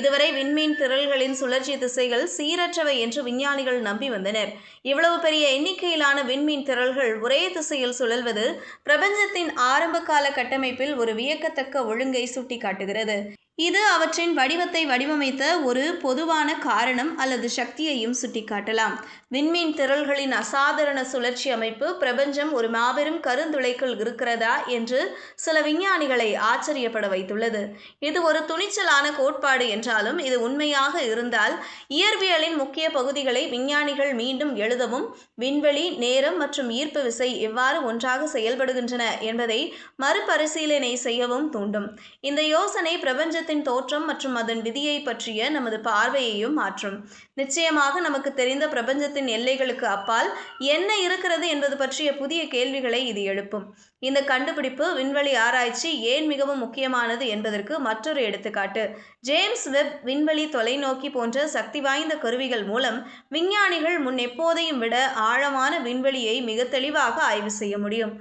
இதுவரை விண்மீன் திரள்களின் சுழற்சி திசைகள் சீரற்றவை என்று விஞ்ஞானிகள் நம்பி வந்தனர். இவ்வளவு பெரிய எண்ணிக்கையிலான விண்மீன் திரள்கள் ஒரே திசையில் சுழல்வது பிரபஞ்சத்தின் ஆரம்பகால கட்டமைப்பில் ஒரு வியக்கத்தக்க ஒழுங்கை சுட்டிக்காட்டுகிறது. இது அவற்றின் வடிவத்தை வடிவமைத்த ஒரு பொதுவான காரணம் அல்லது சக்தியையும் சுட்டிக்காட்டலாம். விண்மீன் திரள்களின் அசாதாரண சுழற்சி அமைப்பு பிரபஞ்சம் ஒரு மாபெரும் கருந்துளைக்குள் இருக்கிறதா என்று சில விஞ்ஞானிகளை ஆச்சரியப்பட வைத்துள்ளது. இது ஒரு துணிச்சலான கோட்பாடு என்றாலும் இது உண்மையாக இருந்தால் இயற்பியலின் முக்கிய பகுதிகளை விஞ்ஞானிகள் மீண்டும் எழுதவும் விண்வெளி, நேரம் மற்றும் ஈர்ப்பு விசை எவ்வாறு ஒன்றாக செயல்படுகின்றன என்பதை மறுபரிசீலனை செய்யவும் தூண்டும். இந்த யோசனை பிரபஞ்சத்தின் தோற்றம் மற்றும் அதன் விதியை பற்றிய நமது பார்வையையும் மாற்றும். நிச்சயமாக நமக்கு தெரிந்த பிரபஞ்சத்தின் எல்லைகளுக்கு அப்பால் என்ன இருக்கிறது என்பது பற்றிய புதிய கேள்விகளை இது எழுப்பும். இந்த கண்டுபிடிப்பு விண்வெளி ஆராய்ச்சி ஏன் மிகவும் முக்கியமானது என்பதற்கு மற்றொரு எடுத்துக்காட்டு. ஜேம்ஸ் வெப் விண்வெளி தொலைநோக்கி போன்ற சக்தி வாய்ந்த கருவிகள் மூலம் விஞ்ஞானிகள் முன் எப்போதையும் விட ஆழமான விண்வெளியை மிக தெளிவாக ஆய்வு செய்ய முடியும்.